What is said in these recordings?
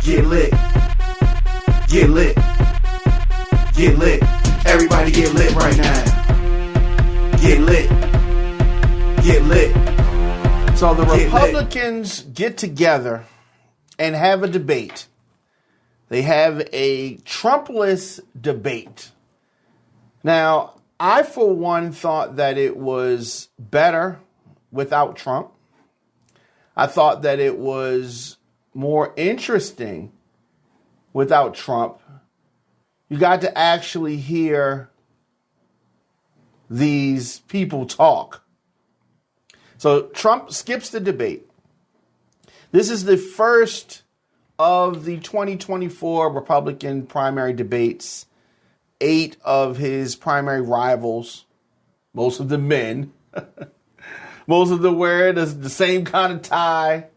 Get lit. Get lit. Get lit. Everybody get lit right now. Get lit. Get lit. So the Republicans get together and have a debate. They have a Trumpless debate. Now, I, for one, thought that it was better without Trump. I thought that it was more interesting without Trump. You got to actually hear these people talk. So Trump skips the debate. This is the first of the 2024 Republican primary debates. 8 of his primary rivals, most of them men, most of them wear the same kind of tie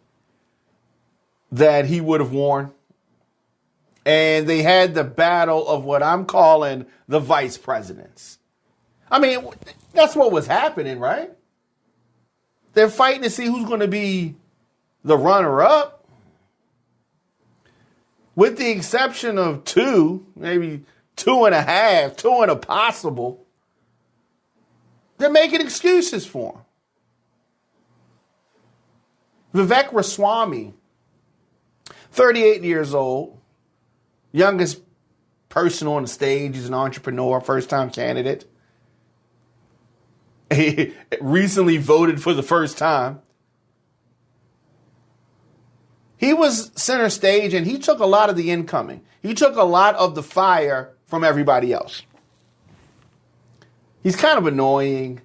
that he would have worn. And they had the battle of what I'm calling the vice presidents. I mean, that's what was happening, right? They're fighting to see who's going to be the runner-up. With the exception of 2, maybe 2.5, 2 and a possible, they're making excuses for him. Vivek Ramaswamy, 38 years old, youngest person on the stage. He's an entrepreneur, first-time candidate. He recently voted for the first time. He was center stage, and he took a lot of the incoming. He took a lot of the fire from everybody else. He's kind of annoying.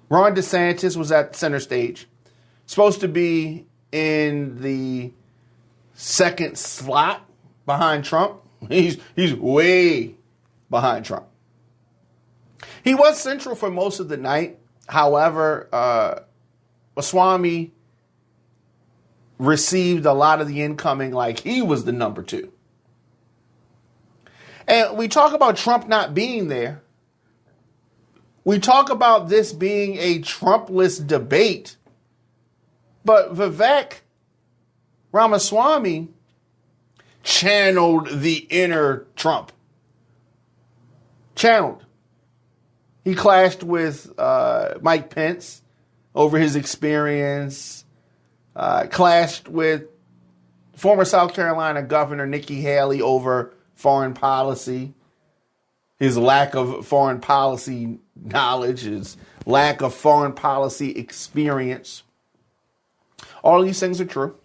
Ron DeSantis was at center stage. Supposed to be in the second slot behind Trump. He's way behind Trump. He was central for most of the night. However, Ramaswamy received a lot of the incoming like he was the number 2. And we talk about Trump not being there. We talk about this being a Trumpless debate. But Vivek Ramaswamy channeled the inner Trump. Channeled. He clashed with Mike Pence over his experience. Clashed with former South Carolina Governor Nikki Haley over foreign policy, his lack of foreign policy knowledge, his lack of foreign policy experience. All these things are true.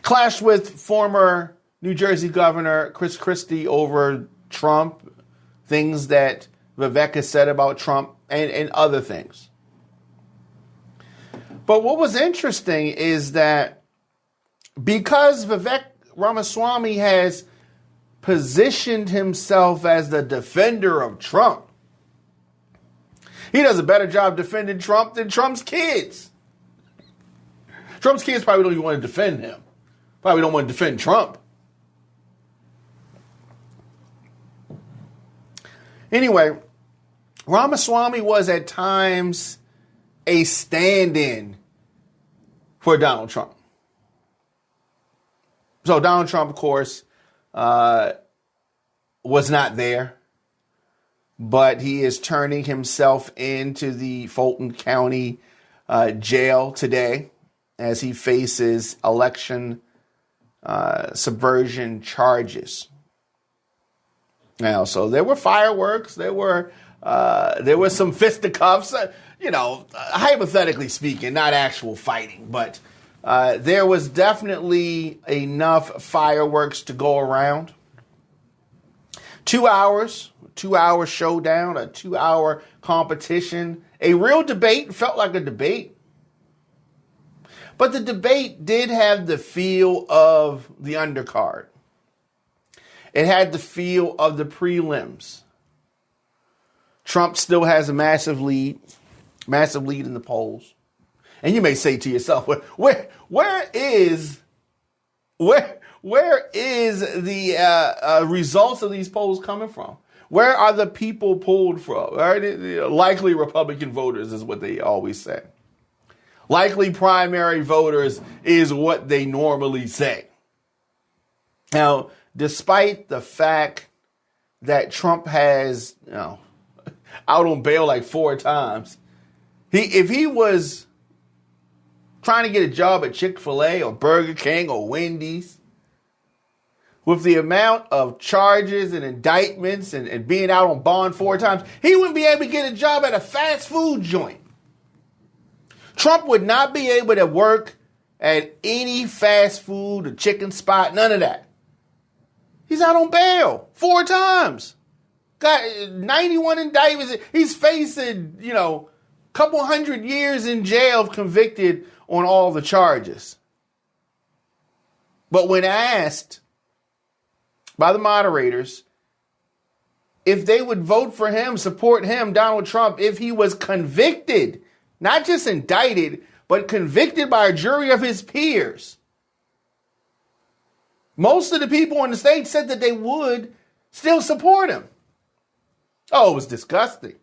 Clashed with former New Jersey Governor Chris Christie over Trump, things that Vivek has said about Trump, and other things. But what was interesting is that because Vivek Ramaswamy has positioned himself as the defender of Trump, he does a better job defending Trump than Trump's kids. Trump's kids probably don't even want to defend him. Probably don't want to defend Trump. Anyway, Ramaswamy was at times a stand-in for Donald Trump. So Donald Trump, of course, was not there, but he is turning himself into the Fulton County jail today as he faces election subversion charges. Now, so there were fireworks, there were some fisticuffs, hypothetically speaking, not actual fighting, but there was definitely enough fireworks to go around. 2 hours, 2-hour showdown, a 2-hour competition, a real debate, felt like a debate. But the debate did have the feel of the undercard. It had the feel of the prelims. Trump still has a massive lead in the polls. And you may say to yourself, where is the results of these polls coming from? Where are the people pulled from? Right? Likely Republican voters is what they always say. Likely primary voters is what they normally say. Now, despite the fact that Trump has, out on bail like 4 times, if he was trying to get a job at Chick-fil-A or Burger King or Wendy's, with the amount of charges and indictments and being out on bond 4 times, he wouldn't be able to get a job at a fast food joint. Trump would not be able to work at any fast food or chicken spot, none of that. He's out on bail 4 times. Got 91 indictments. He's facing, a couple 100 years in jail convicted on all the charges. But when asked by the moderators if they would vote for him, support him, Donald Trump, if he was convicted, not just indicted, but convicted by a jury of his peers, most of the people on the stage said that they would still support him. Oh, it was disgusting.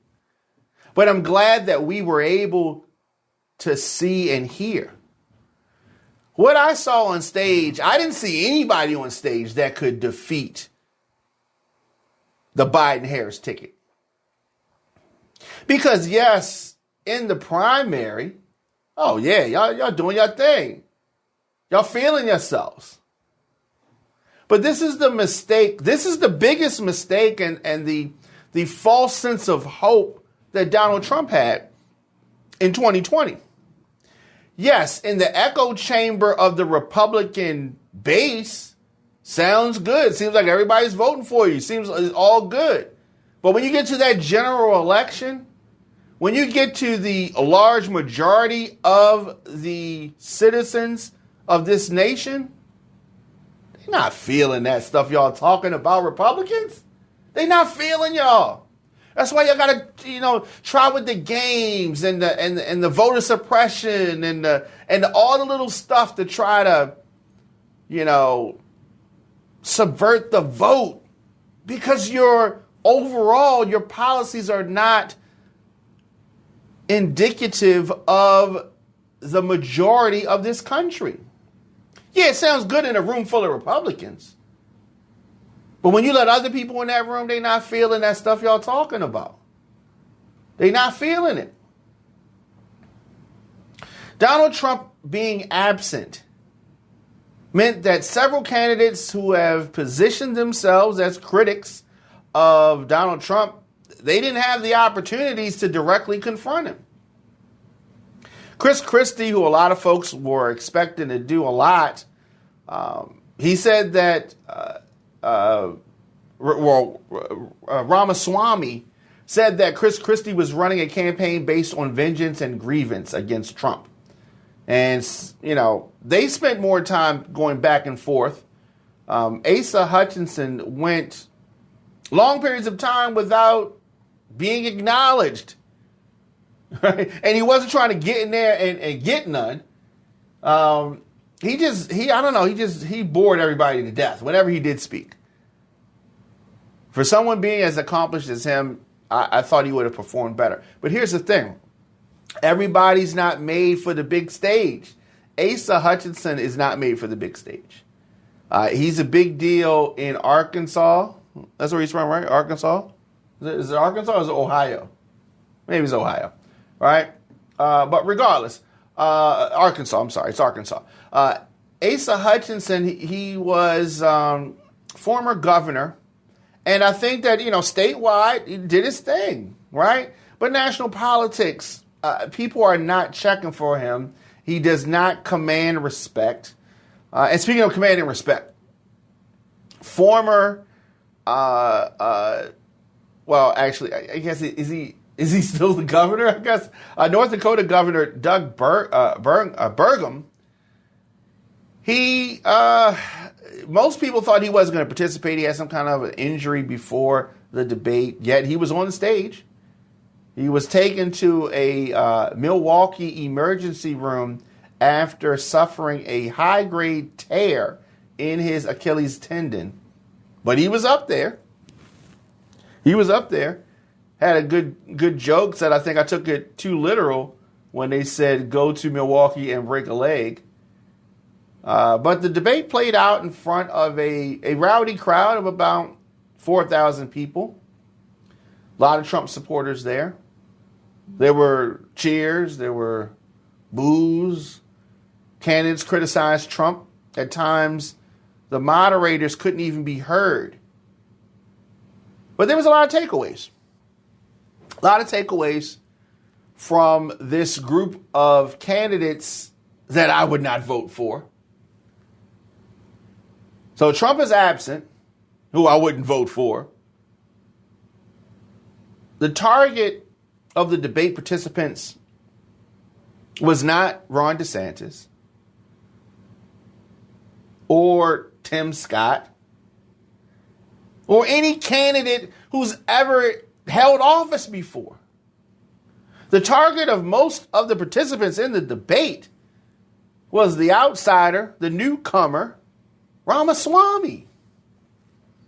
But I'm glad that we were able to see and hear. What I saw on stage, I didn't see anybody on stage that could defeat the Biden-Harris ticket. Because yes, in the primary, oh yeah, y'all doing your thing. Y'all feeling yourselves. But this is the mistake. This is the biggest mistake and the false sense of hope that Donald Trump had in 2020. Yes, in the echo chamber of the Republican base, sounds good. Seems like everybody's voting for you. Seems it's all good. But when you get to that general election, when you get to the large majority of the citizens of this nation, they're not feeling that stuff y'all talking about, Republicans. They're not feeling y'all. That's why y'all gotta, try with the games and the voter suppression and all the little stuff to try to, subvert the vote, because your policies are not indicative of the majority of this country. Yeah, it sounds good in a room full of Republicans. But when you let other people in that room, they not feeling that stuff y'all talking about. They not feeling it. Donald Trump being absent meant that several candidates who have positioned themselves as critics of Donald Trump, they didn't have the opportunities to directly confront him. Chris Christie, who a lot of folks were expecting to do a lot, he said that Ramaswamy said that Chris Christie was running a campaign based on vengeance and grievance against Trump. And, they spent more time going back and forth. Asa Hutchinson went long periods of time without being acknowledged. Right? And he wasn't trying to get in there and get none. He bored everybody to death whenever he did speak. For someone being as accomplished as him, I thought he would have performed better. But here's the thing. Everybody's not made for the big stage. Asa Hutchinson is not made for the big stage. He's a big deal in Arkansas. That's where he's from, right? Arkansas? Is it Arkansas or is it Ohio? Maybe it's Ohio, right? But regardless, Arkansas, I'm sorry, it's Arkansas. Asa Hutchinson, he was former governor. And I think that, statewide, he did his thing, right? But national politics, people are not checking for him. He does not command respect. And speaking of commanding respect, former, I guess, is he still the governor? I guess North Dakota Governor Doug Burgum. Most people thought he wasn't going to participate. He had some kind of an injury before the debate, yet he was on the stage. He was taken to a Milwaukee emergency room after suffering a high-grade tear in his Achilles tendon. But he was up there. Had a good joke, said I think I took it too literal when they said go to Milwaukee and break a leg. But the debate played out in front of a rowdy crowd of about 4,000 people. A lot of Trump supporters there. There were cheers. There were boos. Candidates criticized Trump. At times, the moderators couldn't even be heard. But there was a lot of takeaways. A lot of takeaways from this group of candidates that I would not vote for. So Trump is absent, who I wouldn't vote for. The target of the debate participants was not Ron DeSantis or Tim Scott or any candidate who's ever held office before. The target of most of the participants in the debate was the outsider, the newcomer, Ramaswamy.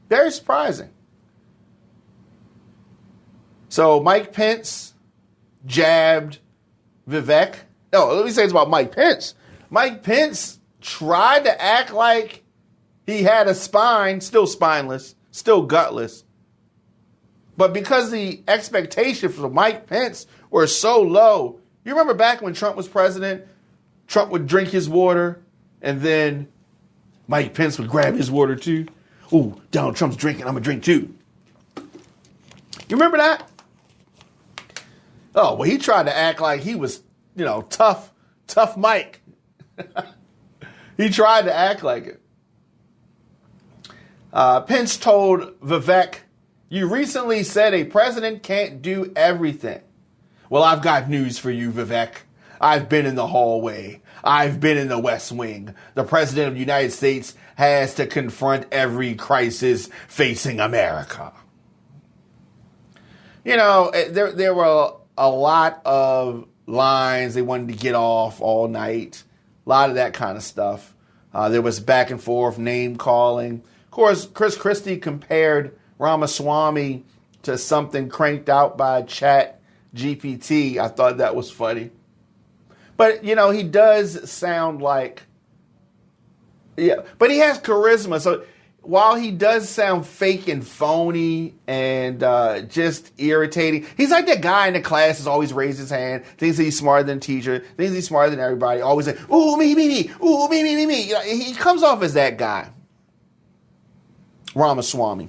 Very surprising. So Mike Pence jabbed Vivek. No, let me say this about Mike Pence. Mike Pence tried to act like he had a spine, still spineless, still gutless. But because the expectation for Mike Pence were so low, you remember back when Trump was president, Trump would drink his water and then Mike Pence would grab his water too. Ooh, Donald Trump's drinking, I'm gonna drink too. You remember that? Oh, well, he tried to act like he was, tough Mike. He tried to act like it. Pence told Vivek, "You recently said a president can't do everything." Well, I've got news for you, Vivek. I've been in the hallway. I've been in the West Wing. The president of the United States has to confront every crisis facing America. There were a lot of lines they wanted to get off all night. A lot of that kind of stuff. There was back and forth, name calling. Of course, Chris Christie compared Ramaswamy to something cranked out by Chat GPT. I thought that was funny. But, he does sound like, but he has charisma. So while he does sound fake and phony and just irritating, he's like that guy in the class who's always raised his hand, thinks he's smarter than the teacher, thinks he's smarter than everybody, always like, ooh, me, ooh, me. He comes off as that guy, Ramaswamy.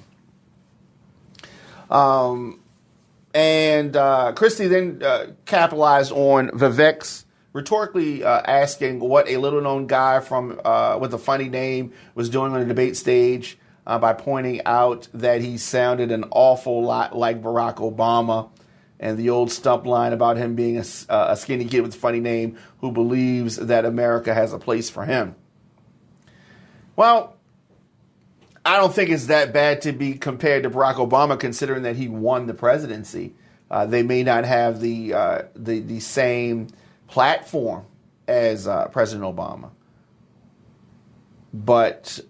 And Christie then capitalized on Vivek's rhetorically asking what a little-known guy with a funny name was doing on the debate stage by pointing out that he sounded an awful lot like Barack Obama, and the old stump line about him being a skinny kid with a funny name who believes that America has a place for him. Well, I don't think it's that bad to be compared to Barack Obama, considering that he won the presidency. They may not have the same platform as President Obama. But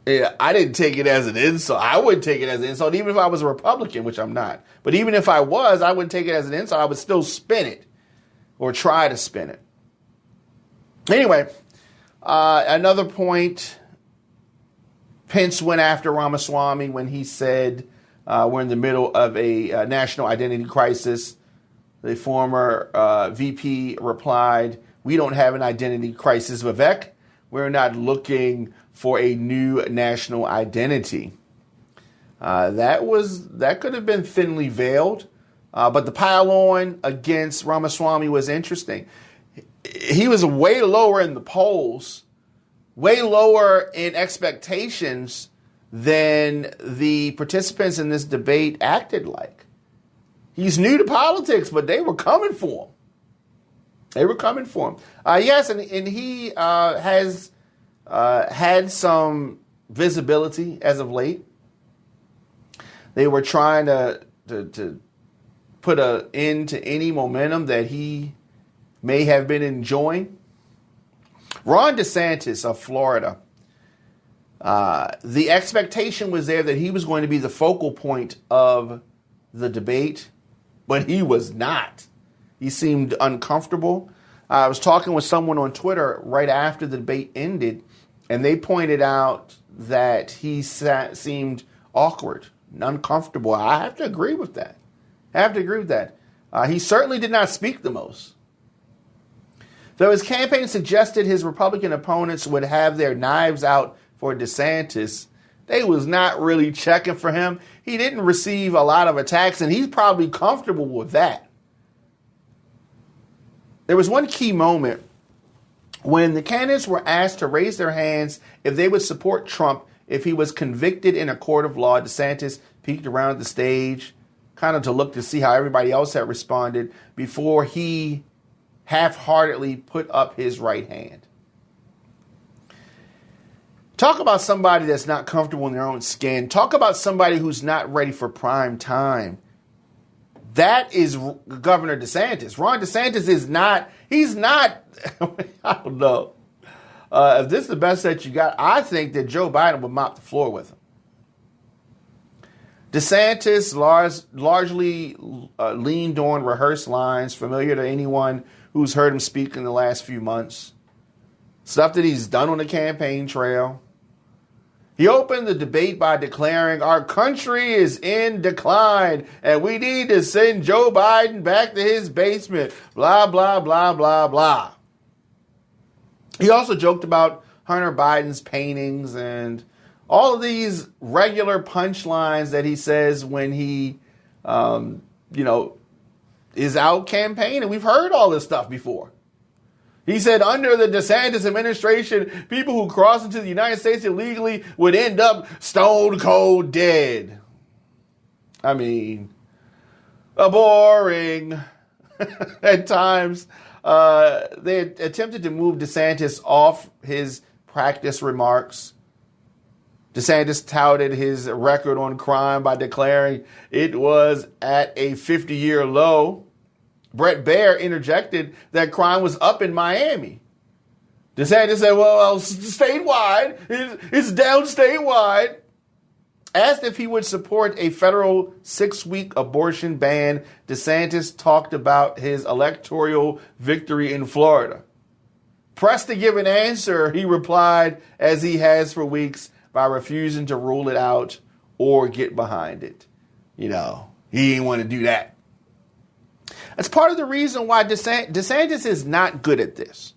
I didn't take it as an insult. I wouldn't take it as an insult, even if I was a Republican, which I'm not. But even if I was, I wouldn't take it as an insult. I would still spin it or try to spin it. Anyway, another point, Pence went after Ramaswamy when he said we're in the middle of a national identity crisis. The former VP replied, "We don't have an identity crisis, Vivek. We're not looking for a new national identity." That could have been thinly veiled, but the pile-on against Ramaswamy was interesting. He was way lower in the polls, way lower in expectations than the participants in this debate acted like. He's new to politics, but they were coming for him. Yes, and he has had some visibility as of late. They were trying to put an end to any momentum that he may have been enjoying. Ron DeSantis of Florida, the expectation was there that he was going to be the focal point of the debate, but he was not. He seemed uncomfortable. I was talking with someone on Twitter right after the debate ended, and they pointed out that he seemed awkward and uncomfortable. I have to agree with that. He certainly did not speak the most. Though his campaign suggested his Republican opponents would have their knives out for DeSantis, they was not really checking for him. He didn't receive a lot of attacks, and he's probably comfortable with that. There was one key moment when the candidates were asked to raise their hands if they would support Trump if he was convicted in a court of law. DeSantis peeked around the stage, kind of to look to see how everybody else had responded before he half-heartedly put up his right hand. Talk about somebody that's not comfortable in their own skin. Talk about somebody who's not ready for prime time. That is Governor DeSantis. Ron DeSantis is not, he's not, I don't know. If this is the best that you got, I think that Joe Biden would mop the floor with him. DeSantis largely leaned on rehearsed lines familiar to anyone who's heard him speak in the last few months. Stuff that he's done on the campaign trail. He opened the debate by declaring, "Our country is in decline and we need to send Joe Biden back to his basement." Blah, blah, blah, blah, blah. He also joked about Hunter Biden's paintings and all of these regular punchlines that he says when he, is out campaigning. We've heard all this stuff before. He said under the DeSantis administration, people who cross into the United States illegally would end up stone cold dead. I mean, boring. At times, they attempted to move DeSantis off his practice remarks. DeSantis touted his record on crime by declaring it was at a 50-year low. Brett Baer interjected that crime was up in Miami. DeSantis said, well, statewide, it's down statewide. Asked if he would support a federal 6-week abortion ban, DeSantis talked about his electoral victory in Florida. Pressed to give an answer, he replied, as he has for weeks, by refusing to rule it out or get behind it. He didn't want to do that. That's part of the reason why DeSantis is not good at this.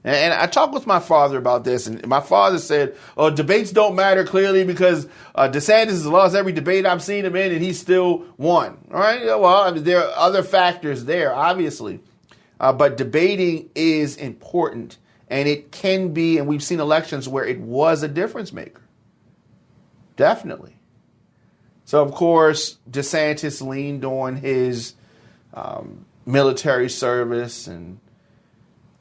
And I talked with my father about this, and my father said, debates don't matter clearly because DeSantis has lost every debate I've seen him in, and he still won. All right? Well, there are other factors there, obviously. But debating is important, and it can be, and we've seen elections where it was a difference maker. Definitely. So, of course, DeSantis leaned on his military service and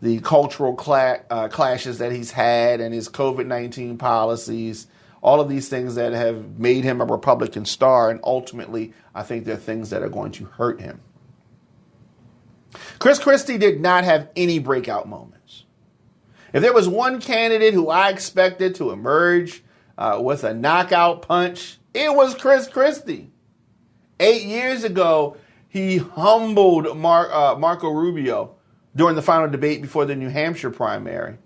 the cultural clashes that he's had and his COVID-19 policies, all of these things that have made him a Republican star. And ultimately, I think they're things that are going to hurt him. Chris Christie did not have any breakout moments. If there was one candidate who I expected to emerge with a knockout punch, it was Chris Christie. 8 years ago, he humbled Marco Rubio during the final debate before the New Hampshire primary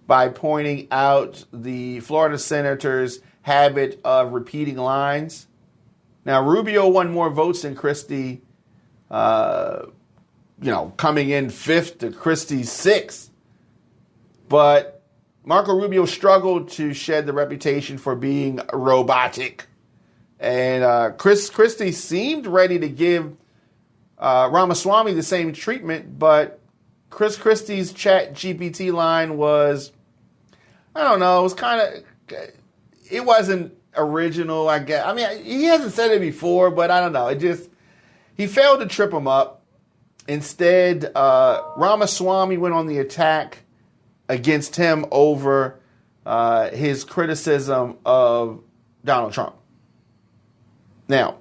by pointing out the Florida senator's habit of repeating lines. Now, Rubio won more votes than Christie, coming in fifth to Christie's sixth. But Marco Rubio struggled to shed the reputation for being robotic. And Chris Christie seemed ready to give Ramaswamy the same treatment, but Chris Christie's chat GPT line was, I don't know, it was it wasn't original, I guess. I mean, he hasn't said it before, but I don't know. He failed to trip him up. Instead, Ramaswamy went on the attack against him over his criticism of Donald Trump. Now,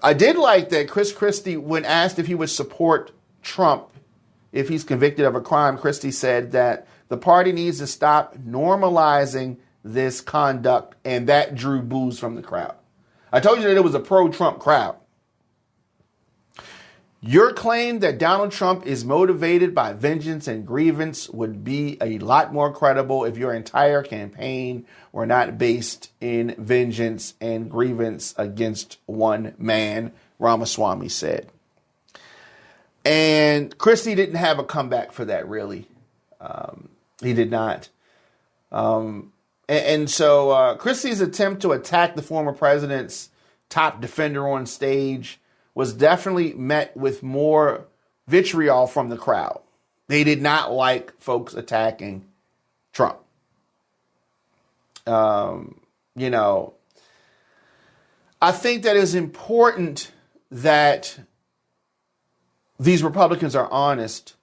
I did like that Chris Christie, when asked if he would support Trump if he's convicted of a crime, Christie said that the party needs to stop normalizing this conduct, and that drew boos from the crowd. I told you that it was a pro-Trump crowd. Your claim that Donald Trump is motivated by vengeance and grievance would be a lot more credible if your entire campaign were not based in vengeance and grievance against one man, Ramaswamy said. And Christie didn't have a comeback for that, really. He did not. And so Christie's attempt to attack the former president's top defender on stage was definitely met with more vitriol from the crowd. They did not like folks attacking Trump. I think that it's important that these Republicans are honest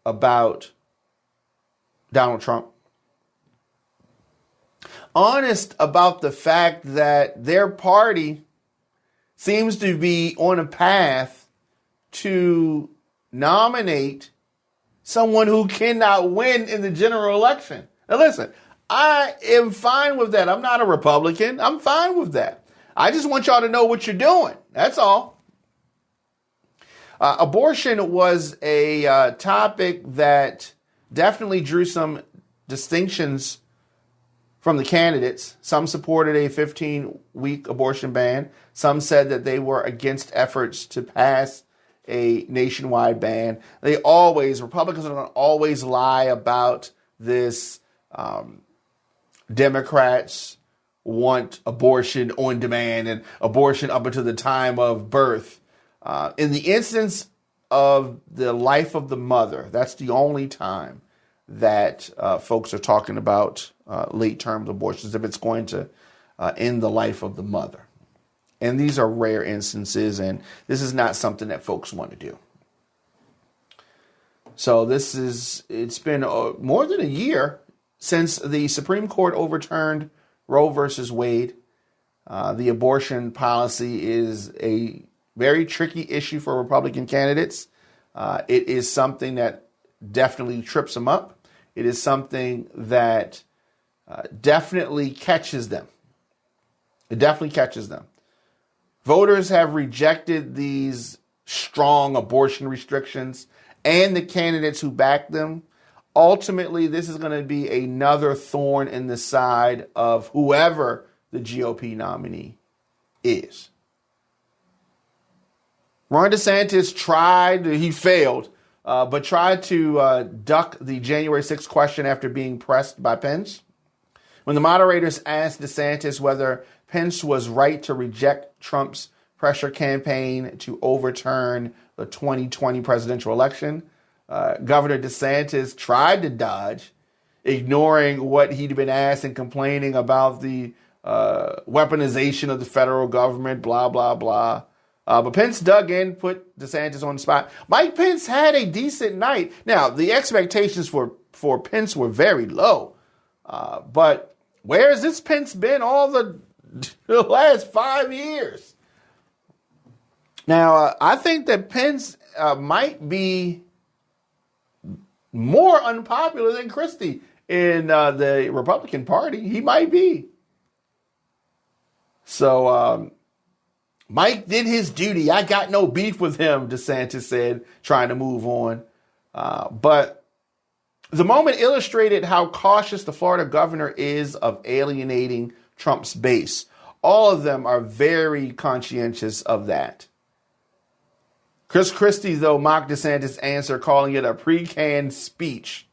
about Donald Trump. Honest about the fact that their party seems to be on a path to nominate someone who cannot win in the general election. Now listen, I am fine with that. I'm not a Republican. I'm fine with that. I just want y'all to know what you're doing. That's all. Abortion was a topic that definitely drew some distinctions from the candidates. Some supported a 15-week abortion ban. Some said that they were against efforts to pass a nationwide ban. Republicans are going to always lie about this. Democrats want abortion on demand and abortion up until the time of birth. In the instance of the life of the mother, that's the only time that folks are talking about late-term abortions, if it's going to end the life of the mother. And these are rare instances, and this is not something that folks want to do. So it's been more than a year since the Supreme Court overturned Roe versus Wade. The abortion policy is a very tricky issue for Republican candidates. It is something that definitely trips them up. It is something that definitely catches them. It definitely catches them. Voters have rejected these strong abortion restrictions and the candidates who back them. Ultimately, this is going to be another thorn in the side of whoever the GOP nominee is. Ron DeSantis he failed, but tried to duck the January 6th question after being pressed by Pence. When the moderators asked DeSantis whether Pence was right to reject Trump's pressure campaign to overturn the 2020 presidential election, Governor DeSantis tried to dodge, ignoring what he'd been asked and complaining about the weaponization of the federal government, blah, blah, blah. But Pence dug in, put DeSantis on the spot. Mike Pence had a decent night. Now, the expectations for Pence were very low. But where has this Pence been all the last 5 years? Now, I think that Pence might be more unpopular than Christie in the Republican Party. He might be. So Mike did his duty. I got no beef with him, DeSantis said, trying to move on. But the moment illustrated how cautious the Florida governor is of alienating Trump's base. All of them are very conscientious of that. Chris Christie, though, mocked DeSantis' answer, calling it a pre-canned speech.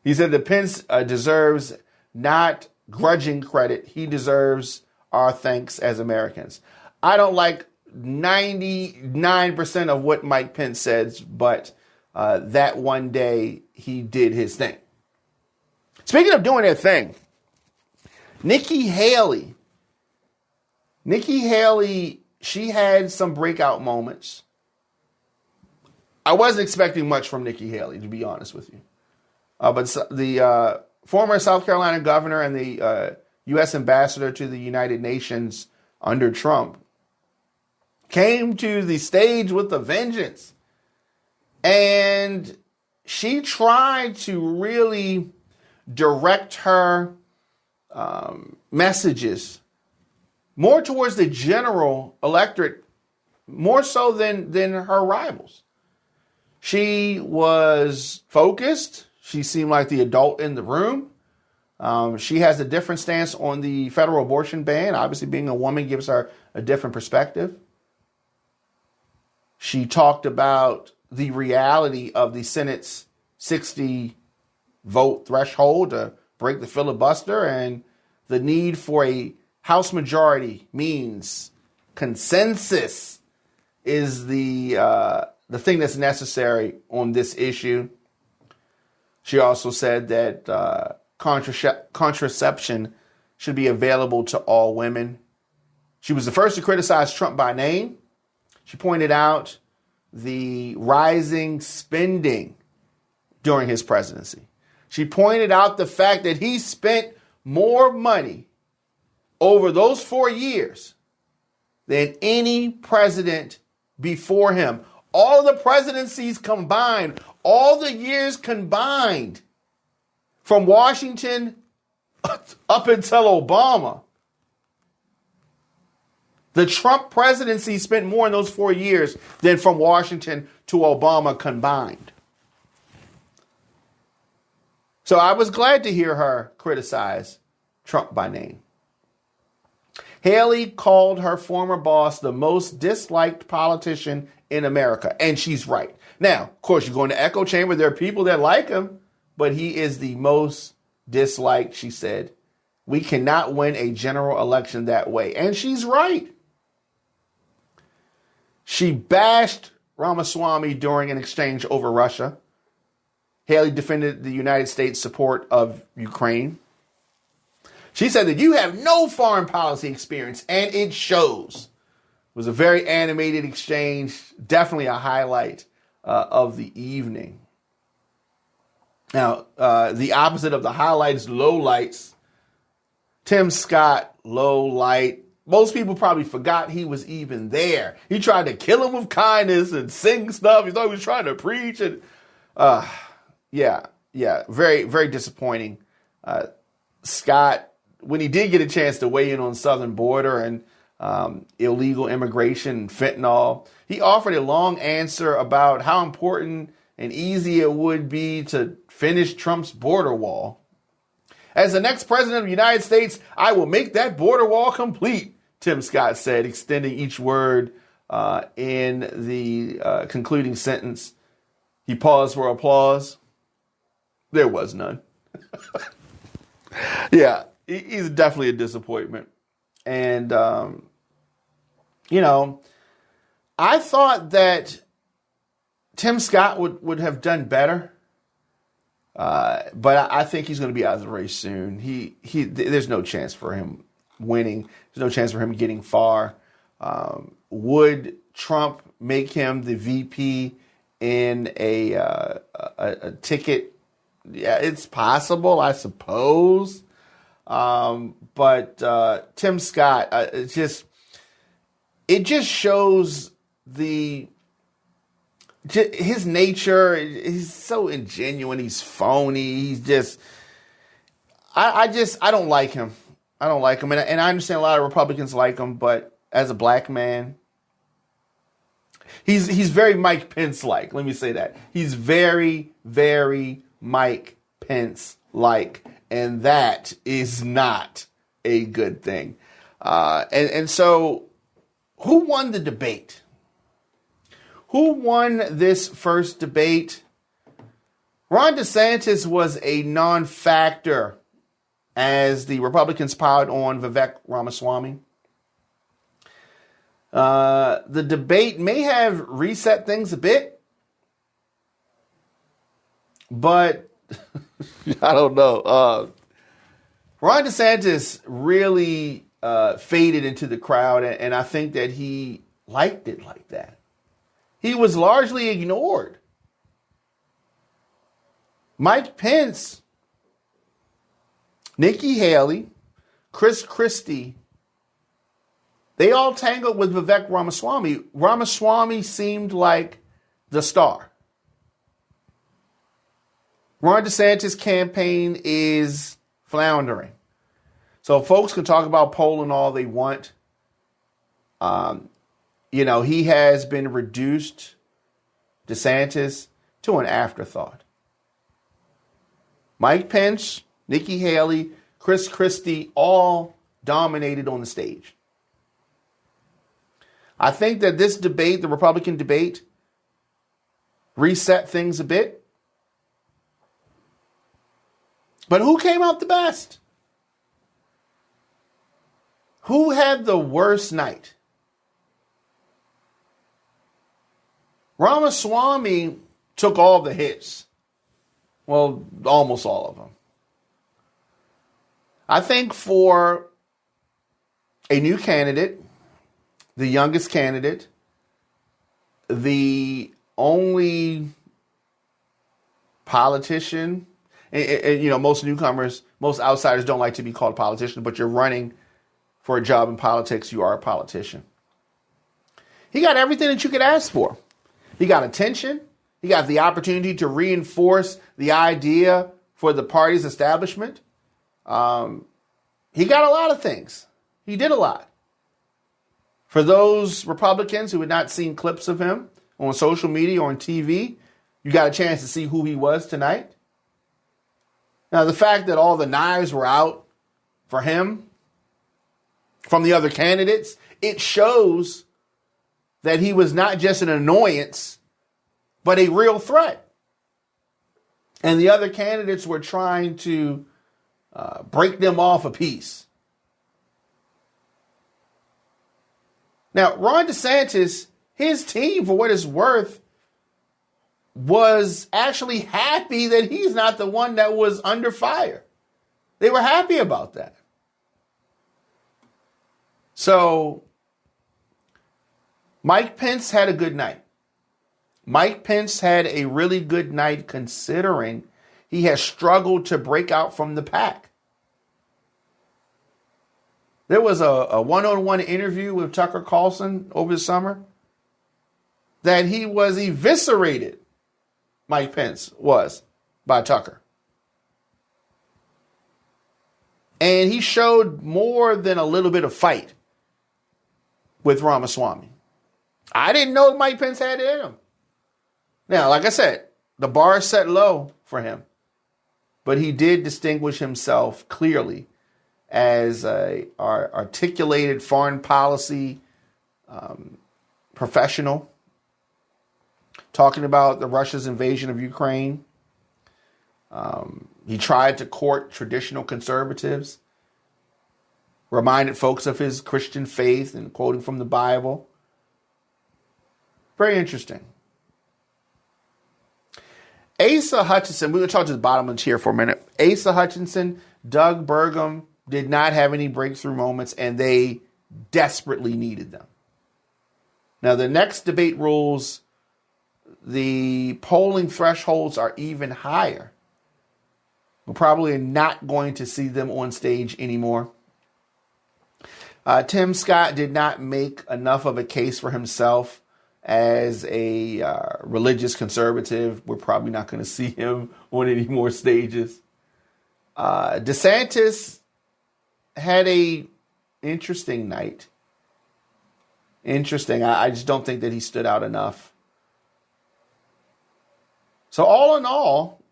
He said that Pence deserves not grudging credit. He deserves our thanks as Americans. I don't like 99% of what Mike Pence says, but that one day he did his thing. Speaking of doing their thing, Nikki Haley, she had some breakout moments. I wasn't expecting much from Nikki Haley, to be honest with you. But the former South Carolina governor and the U.S. ambassador to the United Nations under Trump came to the stage with a vengeance. And she tried to really direct her messages more towards the general electorate, more so than her rivals. She was focused. She seemed like the adult in the room. She has a different stance on the federal abortion ban. Obviously, being a woman gives her a different perspective. She talked about the reality of the Senate's 60 vote threshold to break the filibuster, and the need for a House majority means consensus is the thing that's necessary on this issue. She also said that contraception should be available to all women. She was the first to criticize Trump by name. She pointed out the rising spending during his presidency. She pointed out the fact that he spent more money over those 4 years than any president before him. All the presidencies combined, all the years combined, from Washington up until Obama. The Trump presidency spent more in those 4 years than from Washington to Obama combined. So I was glad to hear her criticize Trump by name. Haley called her former boss the most disliked politician in America, and she's right. Now, of course, you go in the echo chamber, there are people that like him, but he is the most disliked, she said. We cannot win a general election that way. And she's right. She bashed Ramaswamy during an exchange over Russia. Haley defended the United States' support of Ukraine. She said that you have no foreign policy experience, and it shows. It was a very animated exchange, definitely a highlight of the evening. Now, the opposite of the highlights, low lights. Tim Scott, low light. Most people probably forgot he was even there. He tried to kill him with kindness and sing stuff. He thought he was trying to preach. And very, very disappointing. Scott, when he did get a chance to weigh in on southern border and illegal immigration and fentanyl, he offered a long answer about how important and easy it would be to finish Trump's border wall. As the next president of the United States, I will make that border wall complete, Tim Scott said, extending each word in the concluding sentence. He paused for applause. There was none. Yeah, he's definitely a disappointment. And, I thought that Tim Scott would have done better. But I think he's going to be out of the race soon. There's no chance for him winning. There's no chance for him getting far. Would Trump make him the VP in a ticket? Yeah, it's possible, I suppose. But Tim Scott, it just shows his nature. He's so ingenuine. He's phony. He's just, I don't like him. I don't like him. And I understand a lot of Republicans like him, but as a black man, he's very Mike Pence-like. Let me say that. He's very, very Mike Pence-like. And that is not a good thing. And so who won the debate? Who won this first debate? Ron DeSantis was a non-factor as the Republicans piled on Vivek Ramaswamy. The debate may have reset things a bit, but I don't know. Ron DeSantis really faded into the crowd, and I think that he liked it like that. He was largely ignored. Mike Pence, Nikki Haley, Chris Christie, they all tangled with Vivek Ramaswamy. Ramaswamy seemed like the star. Ron DeSantis' campaign is floundering. So folks can talk about polling all they want. He has been reduced DeSantis to an afterthought. Mike Pence, Nikki Haley, Chris Christie all dominated on the stage. I think that this debate, the Republican debate, reset things a bit. But who came out the best? Who had the worst night? Ramaswamy took all the hits. Well, almost all of them. I think for a new candidate, the youngest candidate, the only politician, and you know, most newcomers, most outsiders don't like to be called politicians, but you're running for a job in politics, you are a politician. He got everything that you could ask for. He got attention. He got the opportunity to reinforce the idea for the party's establishment. He got a lot of things. He did a lot. For those Republicans who had not seen clips of him on social media or on TV, you got a chance to see who he was tonight. Now, the fact that all the knives were out for him from the other candidates, it shows that he was not just an annoyance, but a real threat. And the other candidates were trying to break them off a piece. Now, Ron DeSantis, his team, for what it's worth, was actually happy that he's not the one that was under fire. They were happy about that. So, Mike Pence had a good night. Mike Pence had a really good night considering he has struggled to break out from the pack. There was a one-on-one interview with Tucker Carlson over the summer that he was eviscerated, Mike Pence was, by Tucker. And he showed more than a little bit of fight with Ramaswamy. I didn't know Mike Pence had it in him. Now, like I said, the bar is set low for him. But he did distinguish himself clearly as an articulated foreign policy professional, talking about the Russia's invasion of Ukraine. He tried to court traditional conservatives, reminded folks of his Christian faith and quoting from the Bible. Very interesting. Asa Hutchinson, we're going to talk to the bottom of the tier for a minute. Asa Hutchinson, Doug Burgum did not have any breakthrough moments, and they desperately needed them. Now, the next debate rules, the polling thresholds are even higher. We're probably not going to see them on stage anymore. Tim Scott did not make enough of a case for himself as a religious conservative. We're probably not going to see him on any more stages. DeSantis had a interesting night. Interesting. I just don't think that he stood out enough. So all in all,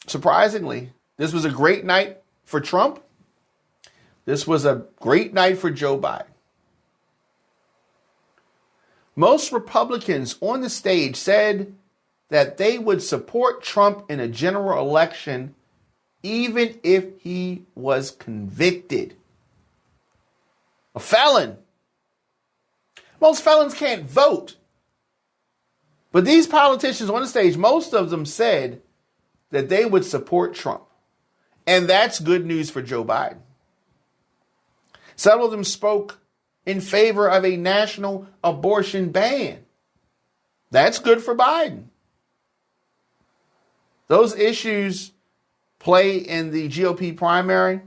surprisingly, this was a great night for Trump. This was a great night for Joe Biden. Most Republicans on the stage said that they would support Trump in a general election even if he was convicted. A felon. Most felons can't vote. But these politicians on the stage, most of them said that they would support Trump. And that's good news for Joe Biden. Several of them spoke in favor of a national abortion ban. That's good for Biden. Those issues play in the GOP primary,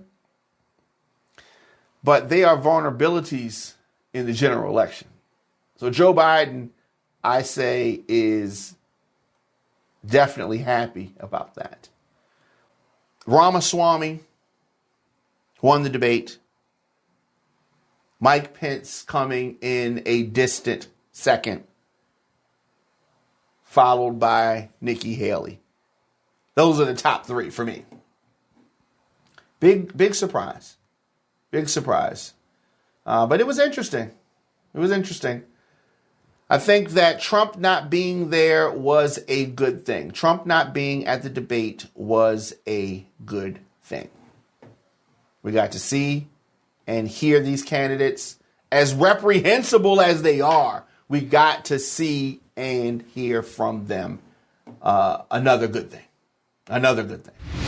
but they are vulnerabilities in the general election. So Joe Biden, I say, is definitely happy about that. Ramaswamy won the debate. Mike Pence coming in a distant second. followed by Nikki Haley. Those are the top three for me. Big surprise. Big surprise. But it was interesting. It was interesting. I think that Trump not being there was a good thing. Trump not being at the debate was a good thing. We got to see and hear these candidates, as reprehensible as they are. We got to see and hear from them. Another good thing. Another good thing.